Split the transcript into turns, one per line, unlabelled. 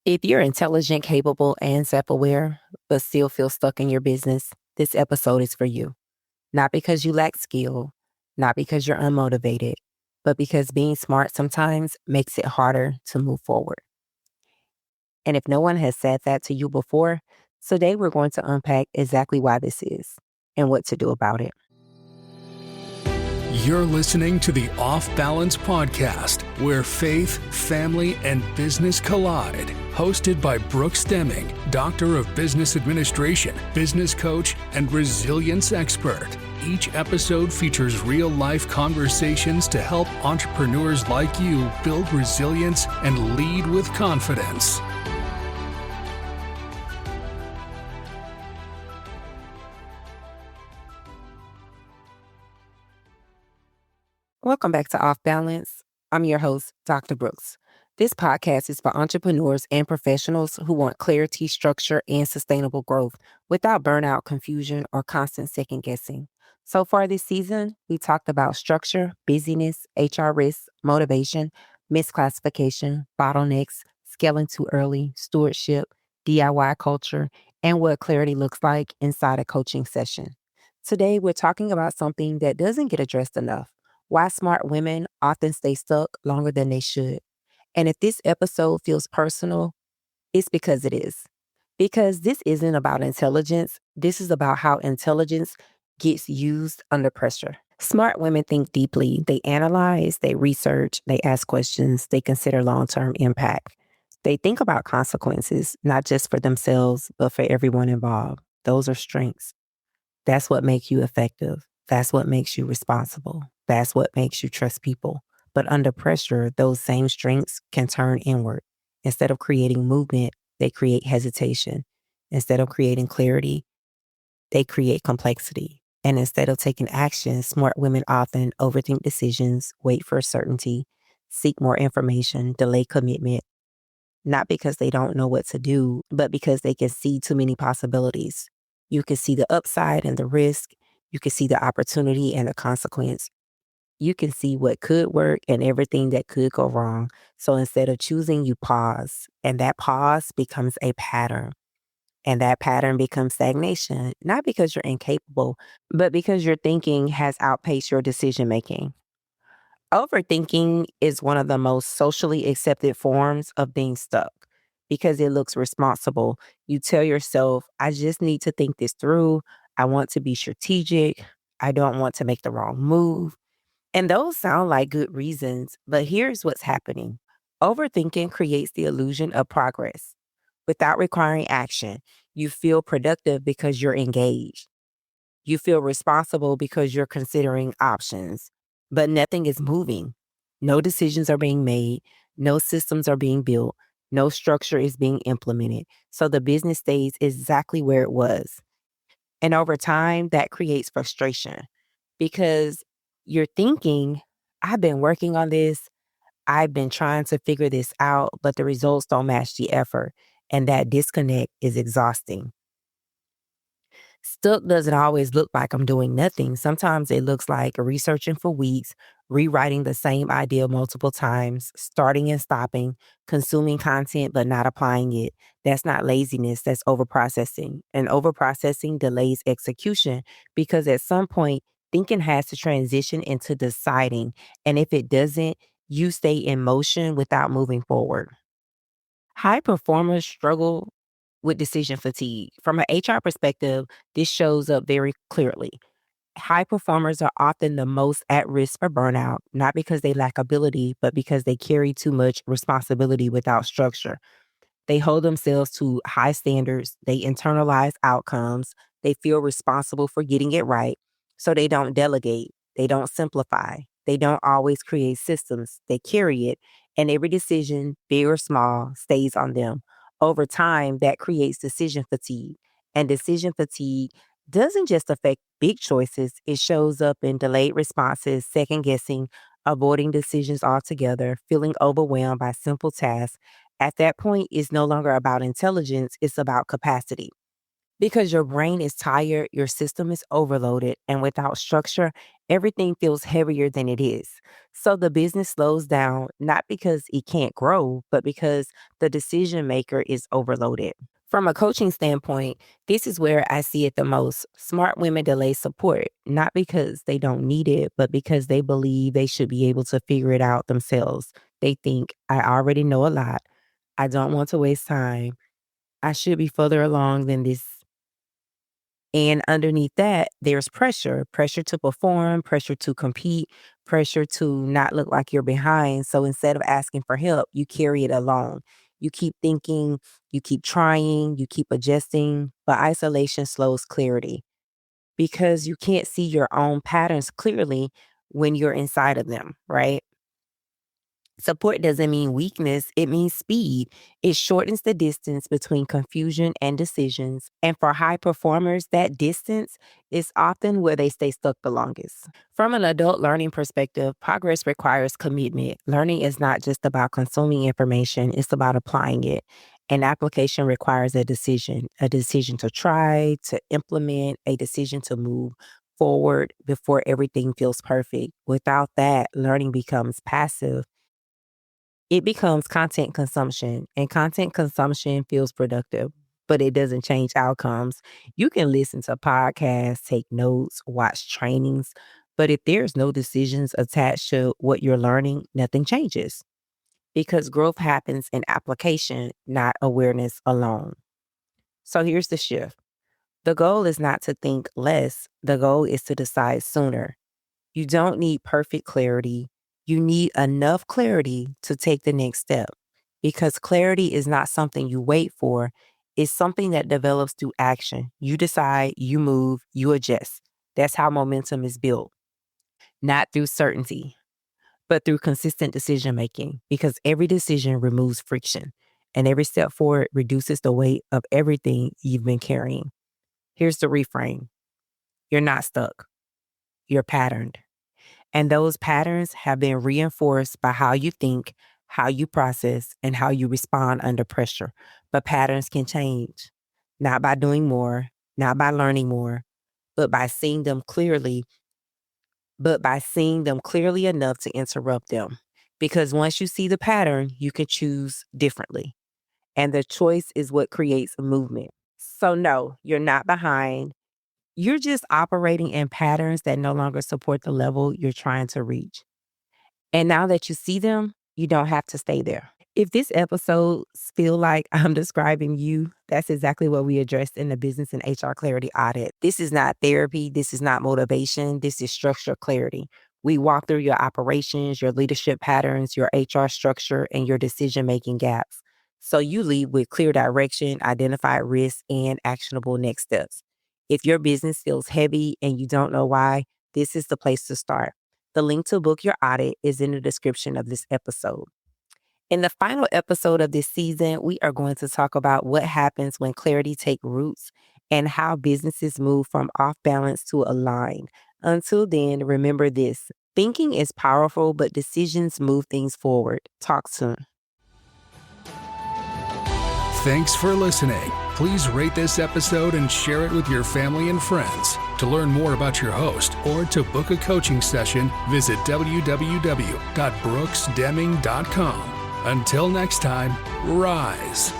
If you're intelligent, capable, and self aware, but still feel stuck in your business, this episode is for you. Not because you lack skill, not because you're unmotivated, but because being smart sometimes makes it harder to move forward. And if no one has said that to you before, today we're going to unpack exactly why this is and what to do about it.
You're listening to the Off Balance Podcast, where faith, family, and business collide. Hosted by Demming, Doctor of Business Administration, business coach, and resilience expert. Each episode features real-life conversations to help entrepreneurs like you build resilience and lead with confidence.
Welcome back to Off Balance. I'm your host, Dr. Brooks. This podcast is for entrepreneurs and professionals who want clarity, structure, and sustainable growth without burnout, confusion, or constant second guessing. So far this season, we talked about structure, busyness, HR risks, motivation, misclassification, bottlenecks, scaling too early, stewardship, DIY culture, and what clarity looks like inside a coaching session. Today, we're talking about something that doesn't get addressed enough: why smart women often stay stuck longer than they should. And if this episode feels personal, it's because it is. Because this isn't about intelligence. This is about how intelligence gets used under pressure. Smart women think deeply. They analyze, they research, they ask questions, they consider long-term impact. They think about consequences, not just for themselves, but for everyone involved. Those are strengths. That's what makes you effective. That's what makes you responsible. That's what makes you trust people. But under pressure, those same strengths can turn inward. Instead of creating movement, they create hesitation. Instead of creating clarity, they create complexity. And instead of taking action, smart women often overthink decisions, wait for certainty, seek more information, delay commitment, not because they don't know what to do, but because they can see too many possibilities. You can see the upside and the risk. You can see the opportunity and the consequence. You can see what could work and everything that could go wrong. So instead of choosing, you pause. And that pause becomes a pattern. And that pattern becomes stagnation, not because you're incapable, but because your thinking has outpaced your decision making. Overthinking is one of the most socially accepted forms of being stuck because it looks responsible. You tell yourself, I just need to think this through. I want to be strategic. I don't want to make the wrong move. And those sound like good reasons, but here's what's happening. Overthinking creates the illusion of progress. Without requiring action, you feel productive because you're engaged. You feel responsible because you're considering options, but nothing is moving. No decisions are being made. No systems are being built. No structure is being implemented. So the business stays exactly where it was. And over time, that creates frustration because you're thinking, I've been working on this. I've been trying to figure this out, but the results don't match the effort. And that disconnect is exhausting. Stuck doesn't always look like I'm doing nothing. Sometimes it looks like researching for weeks, rewriting the same idea multiple times, starting and stopping, consuming content but not applying it. That's not laziness, that's overprocessing. And overprocessing delays execution because at some point, thinking has to transition into deciding. And if it doesn't, you stay in motion without moving forward. High performers struggle with decision fatigue. From an HR perspective, this shows up very clearly. High performers are often the most at risk for burnout, not because they lack ability, but because they carry too much responsibility without structure. They hold themselves to high standards, they internalize outcomes, they feel responsible for getting it right. So they don't delegate, they don't simplify, they don't always create systems, they carry it, and every decision, big or small, stays on them. Over time, that creates decision fatigue. And decision fatigue doesn't just affect big choices, it shows up in delayed responses, second guessing, avoiding decisions altogether, feeling overwhelmed by simple tasks. At that point, it's no longer about intelligence, it's about capacity. Because your brain is tired, your system is overloaded, and without structure, everything feels heavier than it is. So the business slows down, not because it can't grow, but because the decision maker is overloaded. From a coaching standpoint, this is where I see it the most. Smart women delay support, not because they don't need it, but because they believe they should be able to figure it out themselves. They think, I already know a lot. I don't want to waste time. I should be further along than this. And underneath that, there's pressure to perform, pressure to compete, pressure to not look like you're behind. So instead of asking for help, you carry it alone. You keep thinking, you keep trying, you keep adjusting, but isolation slows clarity because you can't see your own patterns clearly when you're inside of them, right? Support doesn't mean weakness, it means speed. It shortens the distance between confusion and decisions. And for high performers, that distance is often where they stay stuck the longest. From an adult learning perspective, progress requires commitment. Learning is not just about consuming information, it's about applying it. And application requires a decision to try, to implement, a decision to move forward before everything feels perfect. Without that, learning becomes passive. It becomes content consumption, and content consumption feels productive, but it doesn't change outcomes. You can listen to podcasts, take notes, watch trainings, but if there's no decisions attached to what you're learning, nothing changes because growth happens in application, not awareness alone. So here's the shift. The goal is not to think less, the goal is to decide sooner. You don't need perfect clarity. You need enough clarity to take the next step because clarity is not something you wait for. It's something that develops through action. You decide, you move, you adjust. That's how momentum is built, not through certainty, but through consistent decision making because every decision removes friction and every step forward reduces the weight of everything you've been carrying. Here's the reframe. You're not stuck. You're patterned. And those patterns have been reinforced by how you think, how you process, and how you respond under pressure. But patterns can change, not by doing more, not by learning more, but by seeing them clearly, enough to interrupt them. Because once you see the pattern, you can choose differently. And the choice is what creates movement. So no, you're not behind. You're just operating in patterns that no longer support the level you're trying to reach. And now that you see them, you don't have to stay there. If this episode feel like I'm describing you, that's exactly what we addressed in the business and HR clarity audit. This is not therapy. This is not motivation. This is structure clarity. We walk through your operations, your leadership patterns, your HR structure, and your decision-making gaps. So you lead with clear direction, identified risks, and actionable next steps. If your business feels heavy and you don't know why, this is the place to start. The link to book your audit is in the description of this episode. In the final episode of this season, we are going to talk about what happens when clarity takes roots and how businesses move from off balance to aligned. Until then, remember this. Thinking is powerful, but decisions move things forward. Talk soon.
Thanks for listening. Please rate this episode and share it with your family and friends. To learn more about your host or to book a coaching session, visit www.brooksdemming.com. Until next time, rise.